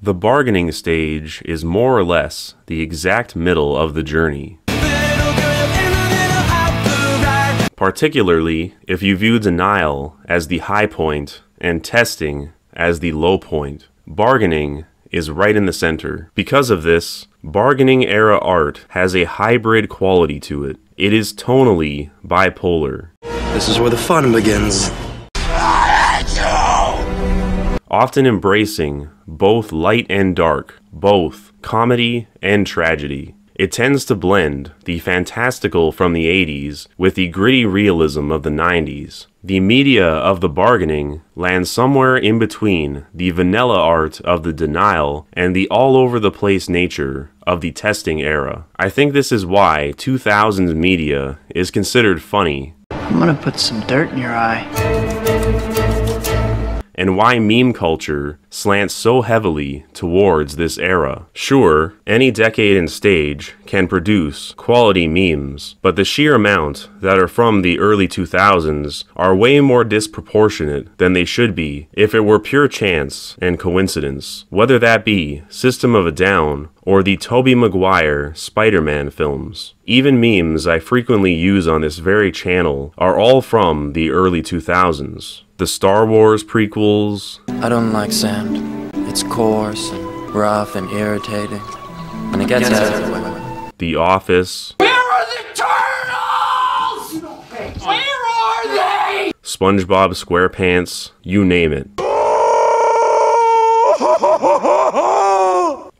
The bargaining stage is more or less the exact middle of the journey. Particularly if you view denial as the high point and testing as the low point. Bargaining is right in the center. Because of this, bargaining era art has a hybrid quality to it. It is tonally bipolar. This is where the fun begins. Often embracing both light and dark, both comedy and tragedy. It tends to blend the fantastical from the 80s with the gritty realism of the 90s. The media of the bargaining lands somewhere in between the vanilla art of the denial and the all-over-the-place nature of the testing era. I think this is why 2000s media is considered funny. I'm gonna put some dirt in your eye. And why meme culture slants so heavily towards this era. Sure, any decade and stage can produce quality memes, but the sheer amount that are from the early 2000s are way more disproportionate than they should be if it were pure chance and coincidence, whether that be System of a Down or the Tobey Maguire Spider-Man films. Even memes I frequently use on this very channel are all from the early 2000s. The Star Wars prequels. I don't like sand. It's coarse and rough and irritating, and it gets everywhere. The Office. Where are the turtles? Where are they? SpongeBob SquarePants, you name it.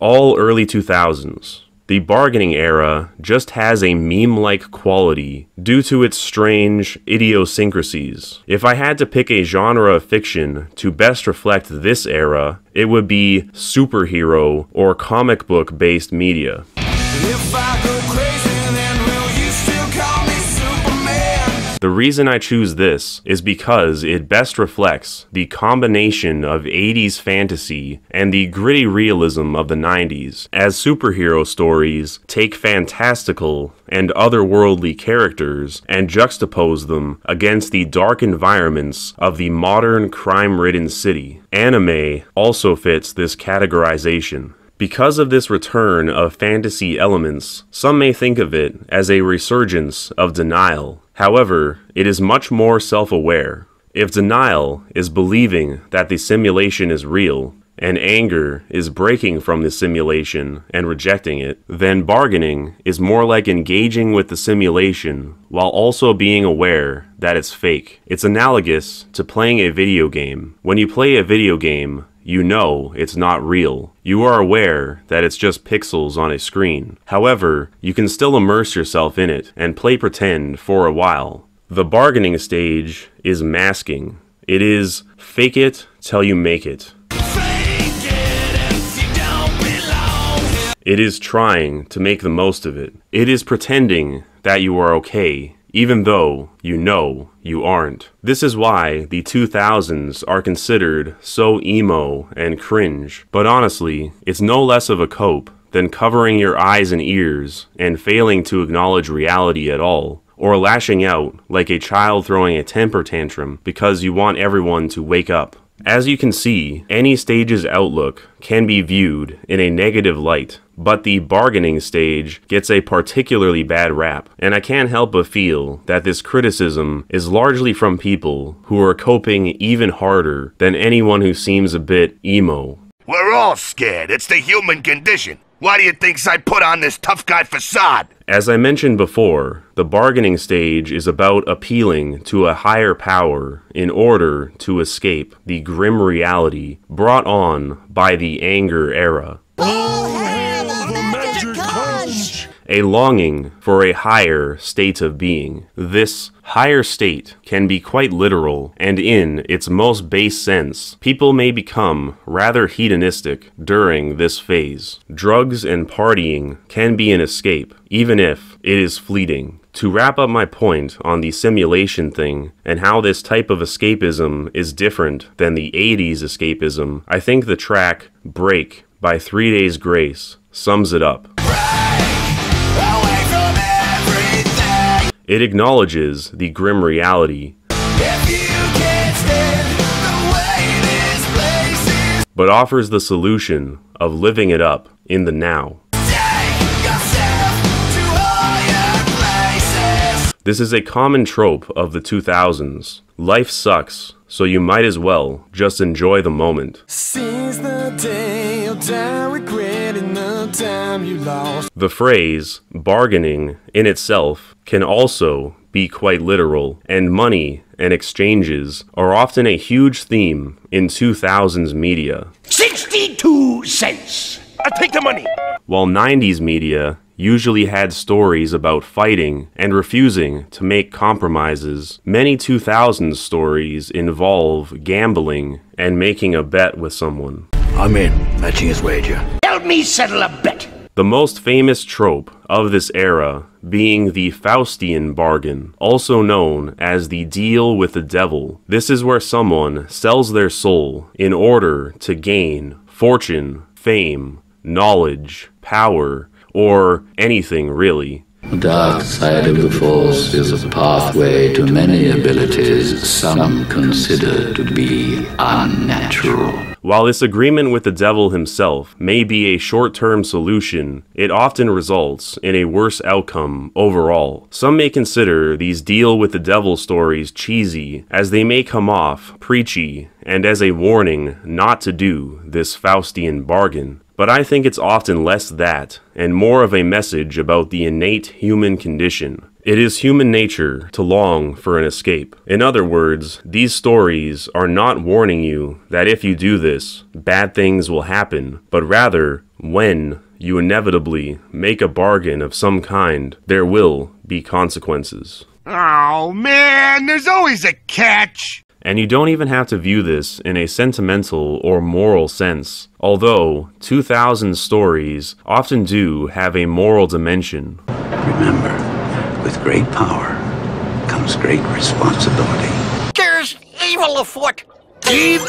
All early 2000s. The bargaining era just has a meme-like quality due to its strange idiosyncrasies. If I had to pick a genre of fiction to best reflect this era, it would be superhero or comic book-based media. If I go crazy, then will you still call me Superman? The reason I choose this is because it best reflects the combination of 80s fantasy and the gritty realism of the 90s, as superhero stories take fantastical and otherworldly characters and juxtapose them against the dark environments of the modern crime-ridden city. Anime also fits this categorization. Because of this return of fantasy elements, some may think of it as a resurgence of denial. However, it is much more self-aware. If denial is believing that the simulation is real, and anger is breaking from the simulation and rejecting it, then bargaining is more like engaging with the simulation while also being aware that it's fake. It's analogous to playing a video game. When you play a video game, you know it's not real. You are aware that it's just pixels on a screen. However, you can still immerse yourself in it and play pretend for a while. The bargaining stage is masking. It is fake it till you make it. It is trying to make the most of it. It is pretending that you are okay, even though you know you aren't. This is why the 2000s are considered so emo and cringe. But honestly, it's no less of a cope than covering your eyes and ears and failing to acknowledge reality at all, or lashing out like a child throwing a temper tantrum because you want everyone to wake up. As you can see, any stage's outlook can be viewed in a negative light, but the bargaining stage gets a particularly bad rap, and I can't help but feel that this criticism is largely from people who are coping even harder than anyone who seems a bit emo. We're all scared. It's the human condition. Why do you think I put on this tough guy facade? As I mentioned before, the bargaining stage is about appealing to a higher power in order to escape the grim reality brought on by the anger era. A longing for a higher state of being. This higher state can be quite literal, and in its most base sense, people may become rather hedonistic during this phase. Drugs and partying can be an escape, even if it is fleeting. To wrap up my point on the simulation thing and how this type of escapism is different than the 80s escapism, I think the track Break by 3 Days Grace sums it up. It acknowledges the grim reality, but offers the solution of living it up in the now. This is a common trope of the 2000s. Life sucks, so you might as well just enjoy the moment. Since the day you're done regretting the time you lost. The phrase bargaining in itself can also be quite literal, and money and exchanges are often a huge theme in 2000s media. 62 cents! I'll take the money! While 90s media usually had stories about fighting and refusing to make compromises, many 2000s stories involve gambling and making a bet with someone. I'm in, matching his wager. Help me settle a bet! The most famous trope of this era being the Faustian bargain, also known as the deal with the devil. This is where someone sells their soul in order to gain fortune, fame, knowledge, power, or anything really. The dark side of the Force is a pathway to many abilities some consider to be unnatural. While this agreement with the devil himself may be a short-term solution, it often results in a worse outcome overall. Some may consider these deal with the devil stories cheesy, as they may come off preachy and as a warning not to do this Faustian bargain. But I think it's often less that, and more of a message about the innate human condition. It is human nature to long for an escape. In other words, these stories are not warning you that if you do this, bad things will happen, but rather, when you inevitably make a bargain of some kind, there will be consequences. Oh man, there's always a catch! And you don't even have to view this in a sentimental or moral sense, although 2000 stories often do have a moral dimension. Remember, with great power comes great responsibility. There's evil afoot! Evil!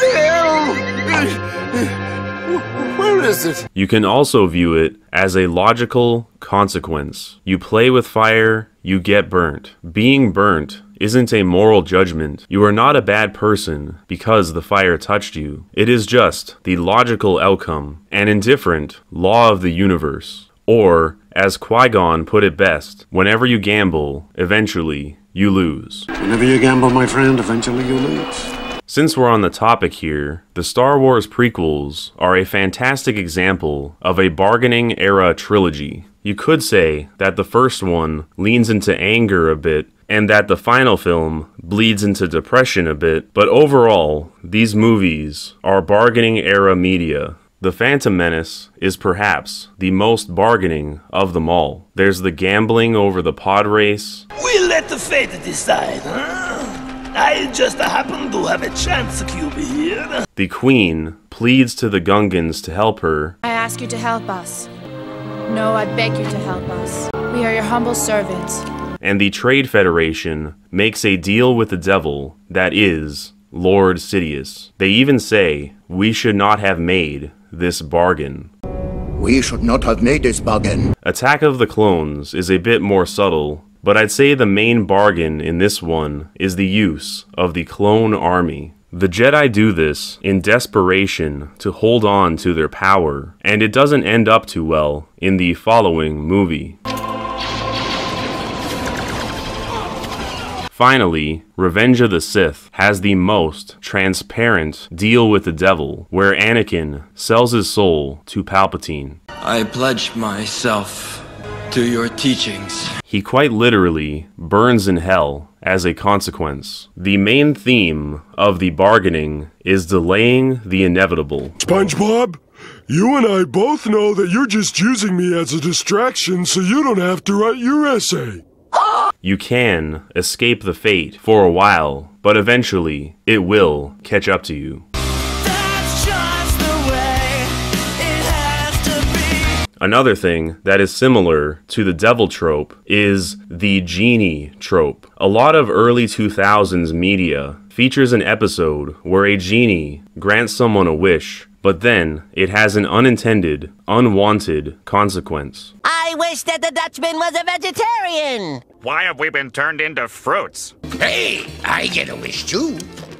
Where is it? You can also view it as a logical consequence. You play with fire, you get burnt. Being burnt isn't a moral judgment. You are not a bad person because the fire touched you. It is just the logical outcome, an indifferent law of the universe. Or, as Qui-Gon put it best, whenever you gamble, eventually you lose. Whenever you gamble, my friend, eventually you lose. Since we're on the topic here, the Star Wars prequels are a fantastic example of a bargaining era trilogy. You could say that the first one leans into anger a bit, and that the final film bleeds into depression a bit, but overall, these movies are bargaining era media. The Phantom Menace is perhaps the most bargaining of them all. There's the gambling over the pod race. We'll let the fate decide, huh? I just happen to have a chance cube here. The Queen pleads to the Gungans to help her. I ask you to help us. No, I beg you to help us. We are your humble servants. And the Trade Federation makes a deal with the devil that is Lord Sidious. They even say, we should not have made this bargain. We should not have made this bargain. Attack of the Clones is a bit more subtle, but I'd say the main bargain in this one is the use of the clone army. The Jedi do this in desperation to hold on to their power, and it doesn't end up too well in the following movie. Finally, Revenge of the Sith has the most transparent deal with the devil, where Anakin sells his soul to Palpatine. I pledge myself to your teachings. He quite literally burns in hell as a consequence. The main theme of the bargaining is delaying the inevitable. SpongeBob, you and I both know that you're just using me as a distraction so you don't have to write your essay. You can escape the fate for a while, but eventually it will catch up to you. That's just the way it has to be. Another thing that is similar to the devil trope is the genie trope. A lot of early 2000s media features an episode where a genie grants someone a wish, but then it has an unintended, unwanted consequence. I wish that the Dutchman was a vegetarian. Why have we been turned into fruits? Hey, I get a wish too.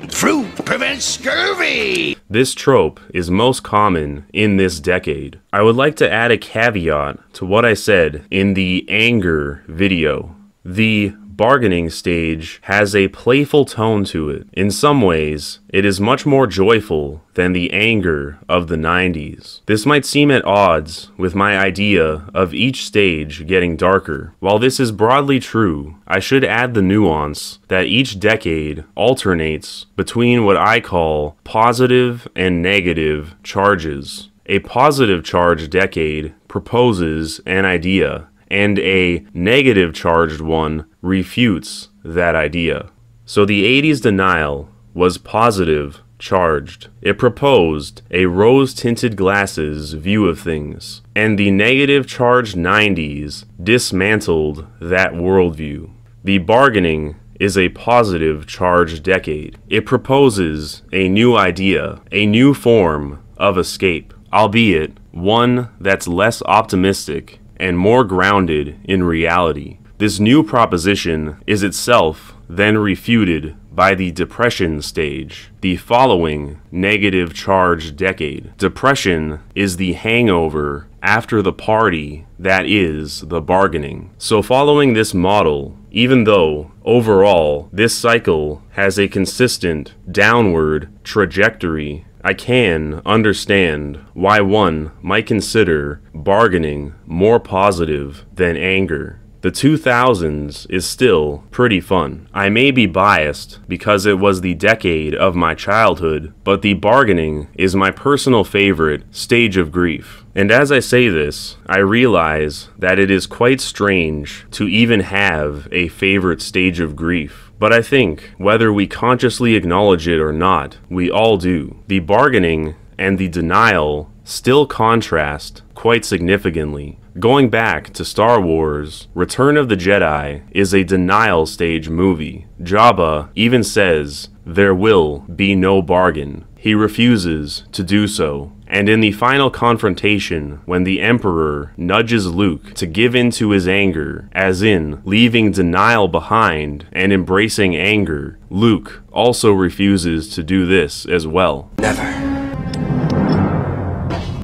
Fruit prevents scurvy! This trope is most common in this decade. I would like to add a caveat to what I said in the anger video. The bargaining stage has a playful tone to it. In some ways, it is much more joyful than the anger of the 90s. This might seem at odds with my idea of each stage getting darker. While this is broadly true, I should add the nuance that each decade alternates between what I call positive and negative charges. A positive charge decade proposes an idea, and a negative charged one refutes that idea. So the 80s denial was positive charged. It proposed a rose-tinted glasses view of things, and the negative charged 90s dismantled that worldview. The bargaining is a positive charged decade. It proposes a new idea, a new form of escape, albeit one that's less optimistic and more grounded in reality. This new proposition is itself then refuted by the Depression stage, the following negative charge decade. Depression is the hangover after the party that is the bargaining. So following this model, even though overall this cycle has a consistent downward trajectory, I can understand why one might consider bargaining more positive than anger. The 2000s is still pretty fun. I may be biased because it was the decade of my childhood, but the bargaining is my personal favorite stage of grief. And as I say this, I realize that it is quite strange to even have a favorite stage of grief. But I think, whether we consciously acknowledge it or not, we all do. The bargaining and the denial still contrast quite significantly. Going back to Star Wars, Return of the Jedi is a denial stage movie. Jabba even says, "There will be no bargain." He refuses to do so. And in the final confrontation, when the Emperor nudges Luke to give in to his anger, as in leaving denial behind and embracing anger, Luke also refuses to do this as well. Never.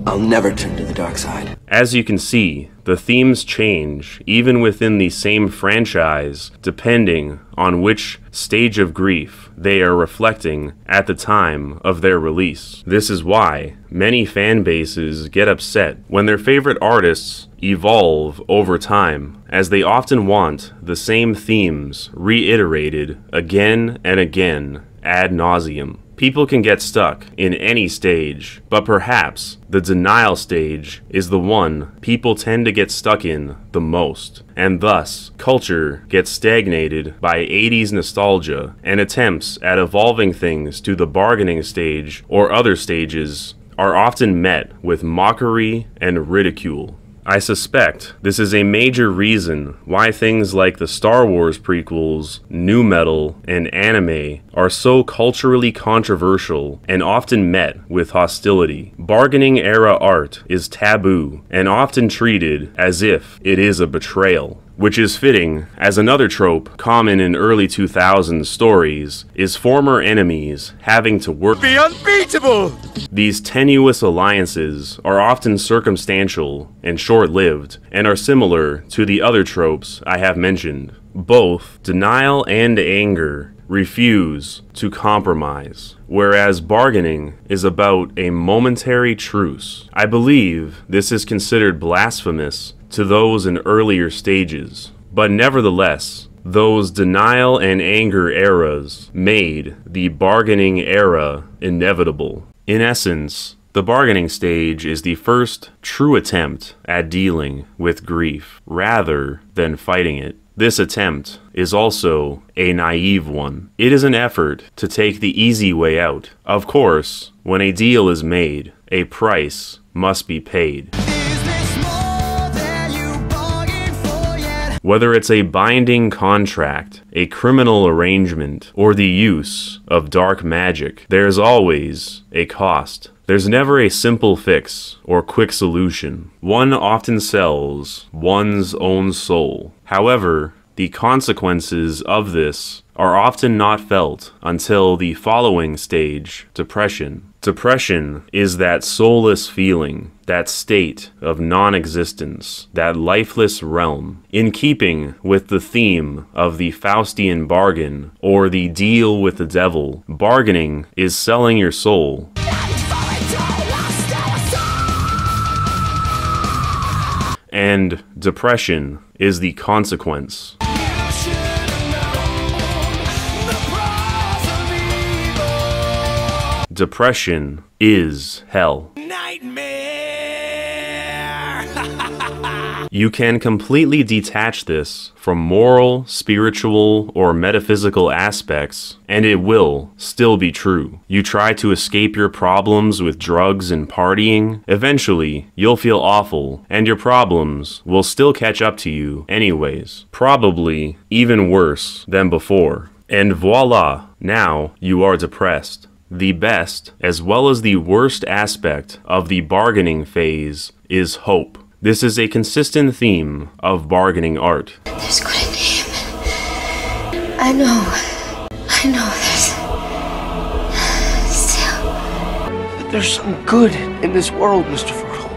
I'll never turn to the dark side. As you can see, the themes change even within the same franchise depending on which stage of grief they are reflecting at the time of their release. This is why many fan bases get upset when their favorite artists evolve over time, as they often want the same themes reiterated again and again ad nauseum. People can get stuck in any stage, but perhaps the denial stage is the one people tend to get stuck in the most, and thus culture gets stagnated by 80s nostalgia, and attempts at evolving things to the bargaining stage or other stages are often met with mockery and ridicule. I suspect this is a major reason why things like the Star Wars prequels, nu metal, and anime are so culturally controversial and often met with hostility. Bargaining era art is taboo and often treated as if it is a betrayal, which is fitting, as another trope common in early 2000s stories is former enemies having to work. Be unbeatable! These tenuous alliances are often circumstantial and short-lived, and are similar to the other tropes I have mentioned. Both denial and anger refuse to compromise, whereas bargaining is about a momentary truce. I believe this is considered blasphemous to those in earlier stages, but nevertheless, those denial and anger eras made the bargaining era inevitable. In essence, the bargaining stage is the first true attempt at dealing with grief, rather than fighting it. This attempt is also a naive one. It is an effort to take the easy way out. Of course, when a deal is made, a price must be paid. Whether it's a binding contract, a criminal arrangement, or the use of dark magic, there's always a cost. There's never a simple fix or quick solution. One often sells one's own soul. However, the consequences of this are often not felt until the following stage, depression. Depression is that soulless feeling, that state of non-existence, that lifeless realm. In keeping with the theme of the Faustian bargain, or the deal with the devil, bargaining is selling your soul. And depression is the consequence. Depression is hell. You can completely detach this from moral, spiritual, or metaphysical aspects, and it will still be true. You try to escape your problems with drugs and partying, eventually you'll feel awful, and your problems will still catch up to you anyways. Probably even worse than before. And voila, now you are depressed. The best, as well as the worst aspect of the bargaining phase is hope. This is a consistent theme of bargaining art. There's good in him. I know there's still. But there's some good in this world, Mr. Fertile,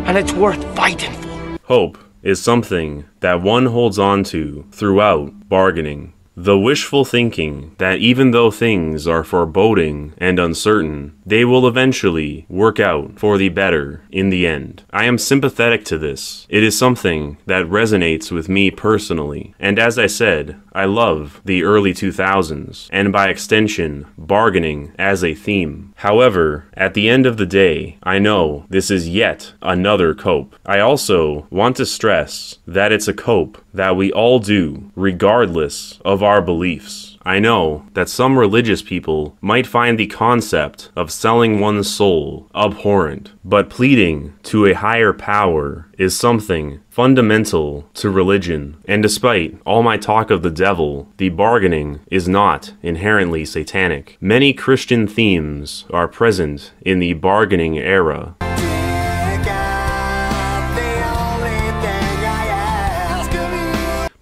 and it's worth fighting for. Hope is something that one holds on to throughout bargaining. The wishful thinking that even though things are foreboding and uncertain, they will eventually work out for the better in the end. I am sympathetic to this. It is something that resonates with me personally. And as I said, I love the early 2000s, and by extension, bargaining as a theme. However, at the end of the day, I know this is yet another cope. I also want to stress that it's a cope that we all do, regardless of our beliefs. I know that some religious people might find the concept of selling one's soul abhorrent, but pleading to a higher power is something fundamental to religion. And despite all my talk of the devil, the bargaining is not inherently satanic. Many Christian themes are present in the bargaining era.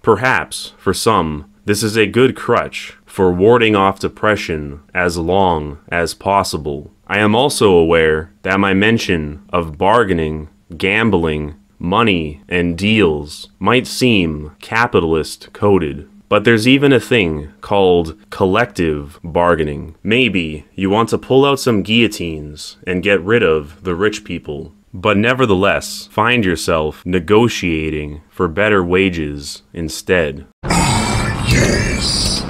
Perhaps, for some, this is a good crutch for warding off depression as long as possible. I am also aware that my mention of bargaining, gambling, money, and deals might seem capitalist-coded. But there's even a thing called collective bargaining. Maybe you want to pull out some guillotines and get rid of the rich people, but nevertheless find yourself negotiating for better wages instead. Yes,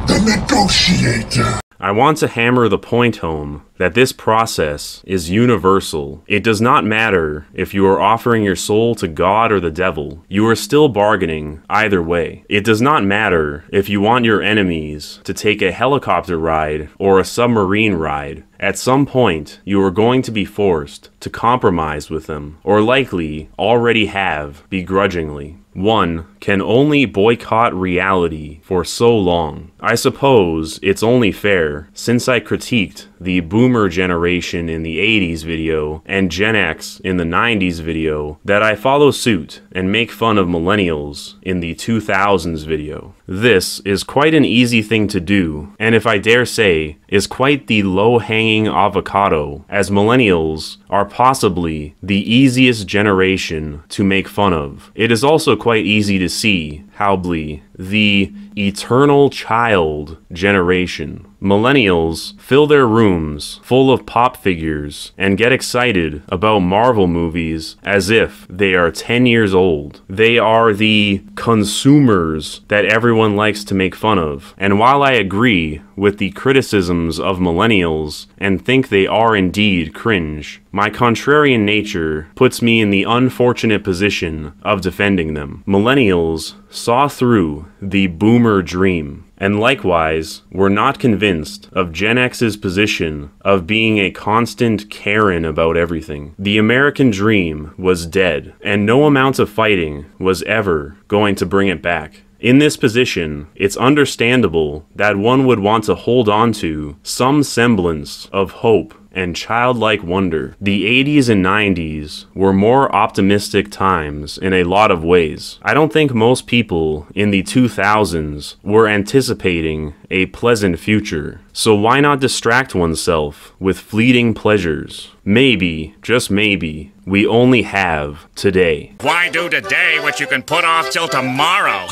the negotiator. I want to hammer the point home that this process is universal. It does not matter if you are offering your soul to God or the devil. You are still bargaining either way. It does not matter if you want your enemies to take a helicopter ride or a submarine ride. At some point, you are going to be forced to compromise with them, or likely already have begrudgingly. One can only boycott reality for so long. I suppose it's only fair, since I critiqued the boomer generation in the 80s video and Gen X in the 90s video, that I follow suit and make fun of millennials in the 2000s video. This is quite an easy thing to do, and if I dare say, is quite the low-hanging avocado, as millennials are possibly the easiest generation to make fun of. It is also quite easy to see how the eternal child generation. Millennials fill their rooms full of pop figures and get excited about Marvel movies as if they are 10 years old. They are the consumers that everyone likes to make fun of. And while I agree with the criticisms of millennials and think they are indeed cringe, my contrarian nature puts me in the unfortunate position of defending them. Millennials saw through the boomer dream, and likewise were not convinced of Gen X's position of being a constant Karen about everything. The American dream was dead, and no amount of fighting was ever going to bring it back. In this position, it's understandable that one would want to hold on to some semblance of hope and childlike wonder. The 80s and 90s were more optimistic times in a lot of ways. I don't think most people in the 2000s were anticipating a pleasant future. So why not distract oneself with fleeting pleasures? Maybe, just maybe, we only have today. Why do today what you can put off till tomorrow?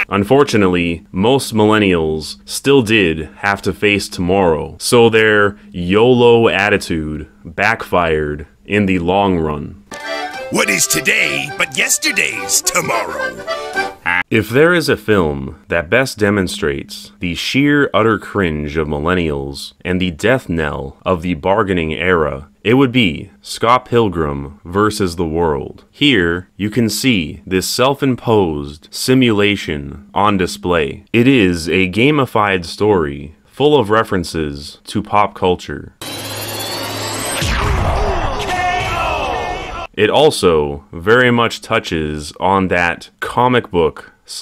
Unfortunately, most millennials still did have to face tomorrow, so their YOLO attitude backfired in the long run. What is today but yesterday's tomorrow? If there is a film that best demonstrates the sheer utter cringe of millennials and the death knell of the bargaining era, it would be Scott Pilgrim vs. the World. Here, you can see this self-imposed simulation on display. It is a gamified story full of references to pop culture. It also very much touches on that comic book /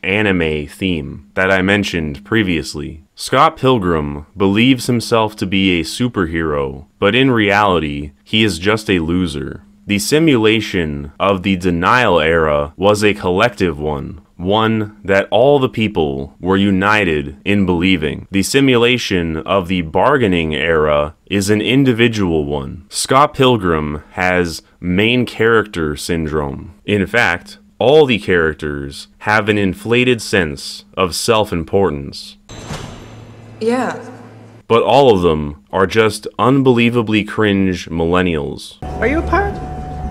anime theme that I mentioned previously. Scott Pilgrim believes himself to be a superhero, but in reality, he is just a loser. The simulation of the denial era was a collective one that all the people were united in believing. The simulation of the bargaining era is an individual one. Scott Pilgrim has main character syndrome. In fact, all the characters have an inflated sense of self-importance. Yeah. But all of them are just unbelievably cringe millennials. Are you a pirate?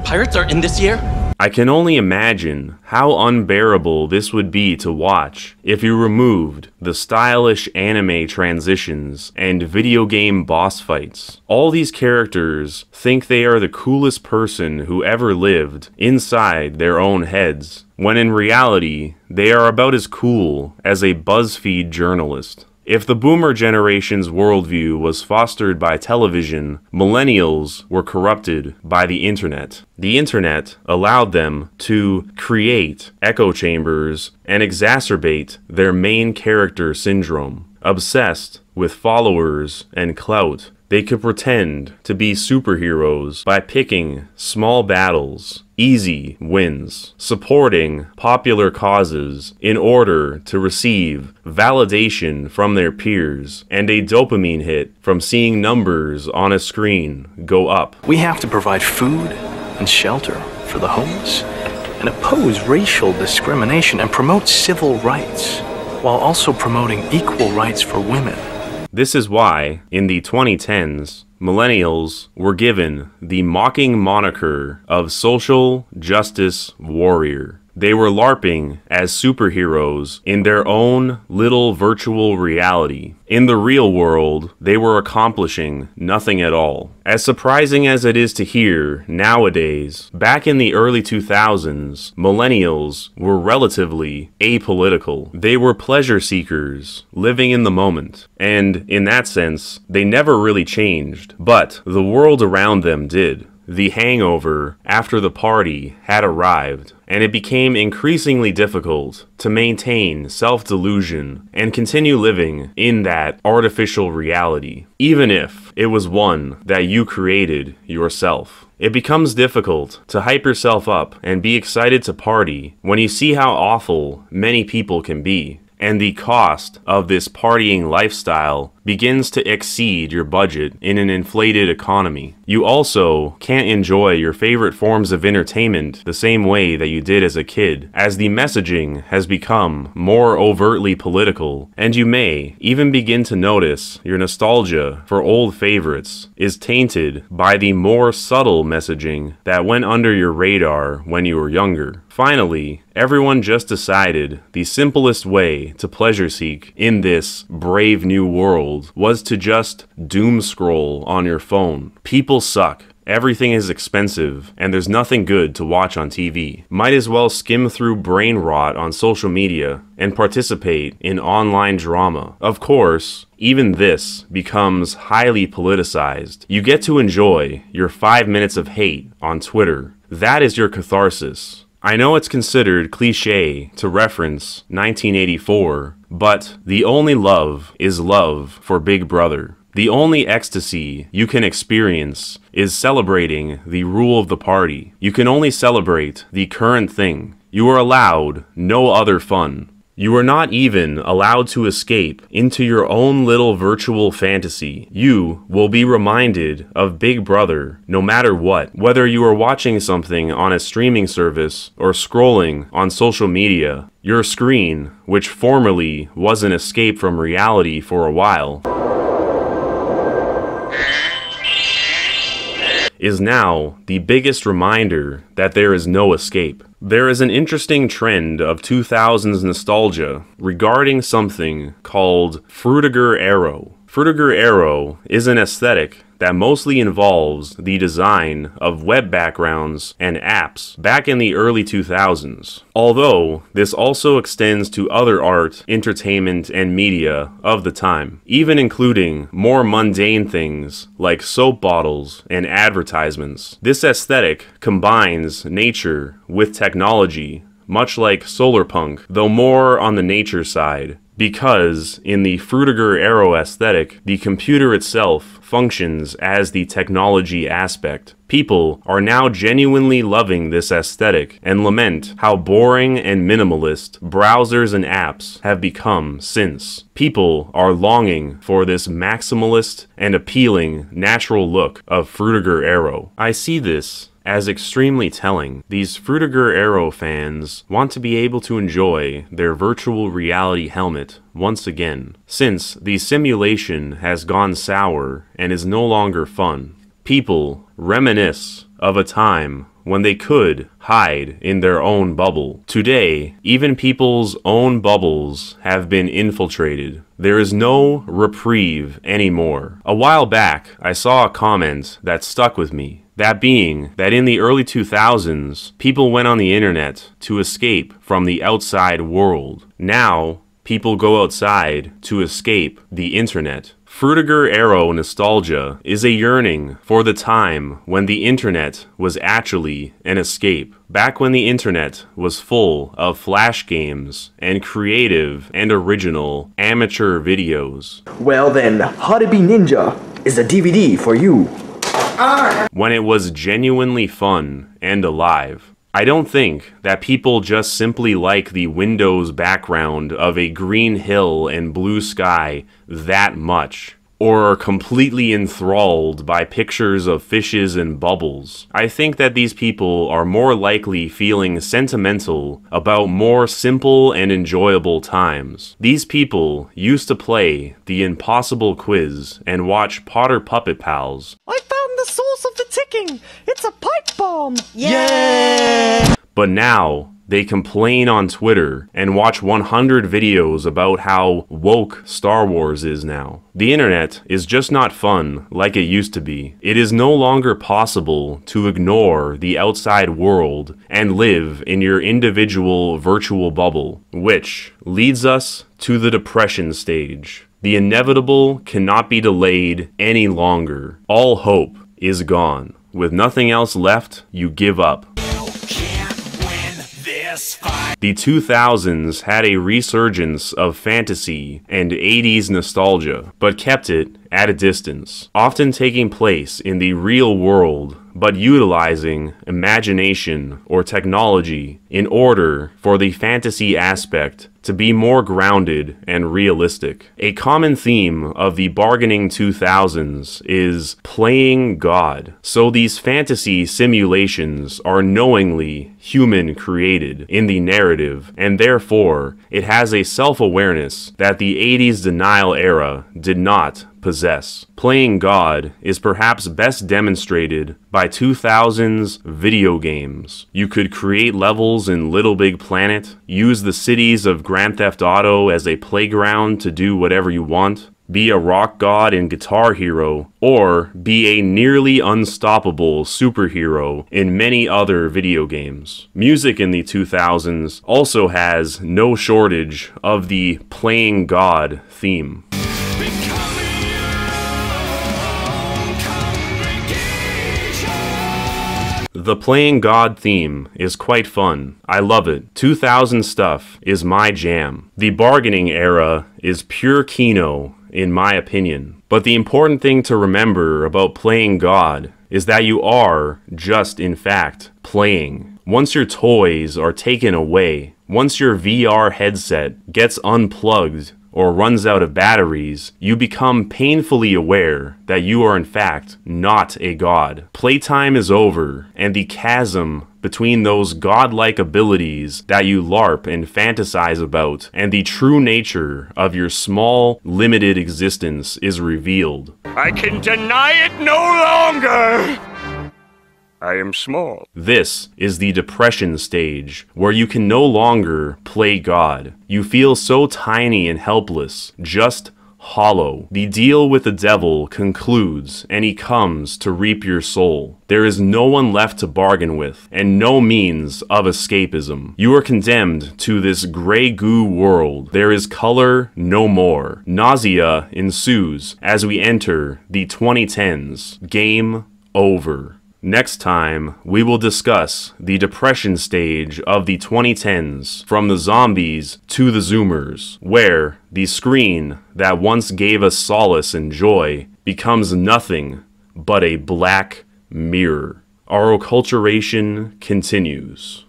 Pirates are in this year? I can only imagine how unbearable this would be to watch if you removed the stylish anime transitions and video game boss fights. All these characters think they are the coolest person who ever lived inside their own heads, when in reality, they are about as cool as a BuzzFeed journalist. If the boomer generation's worldview was fostered by television, millennials were corrupted by the internet. The internet allowed them to create echo chambers and exacerbate their main character syndrome. Obsessed with followers and clout, they could pretend to be superheroes by picking small battles, easy wins, supporting popular causes in order to receive validation from their peers, and a dopamine hit from seeing numbers on a screen go up. We have to provide food and shelter for the homeless, and oppose racial discrimination and promote civil rights, while also promoting equal rights for women. This is why, in the 2010s, millennials were given the mocking moniker of social justice warrior. They were LARPing as superheroes in their own little virtual reality. In the real world, they were accomplishing nothing at all. As surprising as it is to hear nowadays, back in the early 2000s, millennials were relatively apolitical. They were pleasure seekers, living in the moment. And in that sense, they never really changed. But the world around them did. The hangover after the party had arrived, and it became increasingly difficult to maintain self-delusion and continue living in that artificial reality, even if it was one that you created yourself. It becomes difficult to hype yourself up and be excited to party when you see how awful many people can be, and the cost of this partying lifestyle begins to exceed your budget in an inflated economy. You also can't enjoy your favorite forms of entertainment the same way that you did as a kid, as the messaging has become more overtly political, and you may even begin to notice your nostalgia for old favorites is tainted by the more subtle messaging that went under your radar when you were younger. Finally, everyone just decided the simplest way to pleasure seek in this brave new world was to just doom scroll on your phone. People suck. Everything is expensive, and there's nothing good to watch on TV. Might as well skim through brain rot on social media and participate in online drama. Of course, even this becomes highly politicized. You get to enjoy your 5 minutes of hate on Twitter. That is your catharsis. I know it's considered cliche to reference 1984, but the only love is love for Big Brother. The only ecstasy you can experience is celebrating the rule of the party. You can only celebrate the current thing. You are allowed no other fun. You are not even allowed to escape into your own little virtual fantasy. You will be reminded of Big Brother no matter what. Whether you are watching something on a streaming service or scrolling on social media, your screen, which formerly was an escape from reality for a while, is now the biggest reminder that there is no escape. There is an interesting trend of 2000s nostalgia regarding something called Frutiger Aero. Frutiger Aero is an aesthetic that mostly involves the design of web backgrounds and apps back in the early 2000s. Although this also extends to other art, entertainment, and media of the time, even including more mundane things like soap bottles and advertisements. This aesthetic combines nature with technology, much like solarpunk, though more on the nature side, because in the Frutiger Aero aesthetic, the computer itself functions as the technology aspect. People are now genuinely loving this aesthetic and lament how boring and minimalist browsers and apps have become since. People are longing for this maximalist and appealing natural look of Frutiger Aero. I see this as extremely telling. These Frutiger Aero fans want to be able to enjoy their virtual reality helmet once again, since the simulation has gone sour and is no longer fun. People reminisce of a time when they could hide in their own bubble. Today, even people's own bubbles have been infiltrated. There is no reprieve anymore. A while back, I saw a comment that stuck with me. That being that in the early 2000s, people went on the internet to escape from the outside world. Now, people go outside to escape the internet. Frutiger Aero nostalgia is a yearning for the time when the internet was actually an escape. Back when the internet was full of flash games and creative and original amateur videos. Well then, How to Be Ninja is a DVD for you. When it was genuinely fun and alive. I don't think that people just simply like the Windows background of a green hill and blue sky that much, or are completely enthralled by pictures of fishes and bubbles. I think that these people are more likely feeling sentimental about more simple and enjoyable times. These people used to play the Impossible Quiz and watch Potter Puppet Pals. I found the source of the ticking! It's a pipe bomb! Yeah! But now, they complain on Twitter and watch 100 videos about how woke Star Wars is now. The internet is just not fun like it used to be. It is no longer possible to ignore the outside world and live in your individual virtual bubble, which leads us to the depression stage. The inevitable cannot be delayed any longer. All hope is gone. With nothing else left, you give up. The 2000s had a resurgence of fantasy and 80s nostalgia, but kept it at a distance, often taking place in the real world, but utilizing imagination or technology in order for the fantasy aspect to be more grounded and realistic. A common theme of the bargaining 2000s is playing God. So these fantasy simulations are knowingly human created in the narrative, and therefore it has a self-awareness that the 80s denial era did not possess. Playing God is perhaps best demonstrated by 2000s video games. You could create levels in Little Big Planet, use the cities of Grand Theft Auto as a playground to do whatever you want, be a rock god in Guitar Hero, or be a nearly unstoppable superhero in many other video games. Music in the 2000s also has no shortage of the playing God theme. The playing God theme is quite fun. I love it. 2000 stuff is my jam. The bargaining era is pure Kino, in my opinion. But the important thing to remember about playing God is that you are just, in fact, playing. Once your toys are taken away, once your VR headset gets unplugged or runs out of batteries, you become painfully aware that you are in fact not a god. Playtime is over, and the chasm between those godlike abilities that you LARP and fantasize about and the true nature of your small, limited existence is revealed. I can deny it no longer! I am small. This is the depression stage, where you can no longer play God. You feel so tiny and helpless, just hollow. The deal with the devil concludes, and he comes to reap your soul. There is no one left to bargain with, and no means of escapism. You are condemned to this gray goo world. There is color no more. Nausea ensues as we enter the 2010s. Game over. Next time, we will discuss the depression stage of the 2010s, from the zombies to the Zoomers, where the screen that once gave us solace and joy becomes nothing but a black mirror. Our acculturation continues.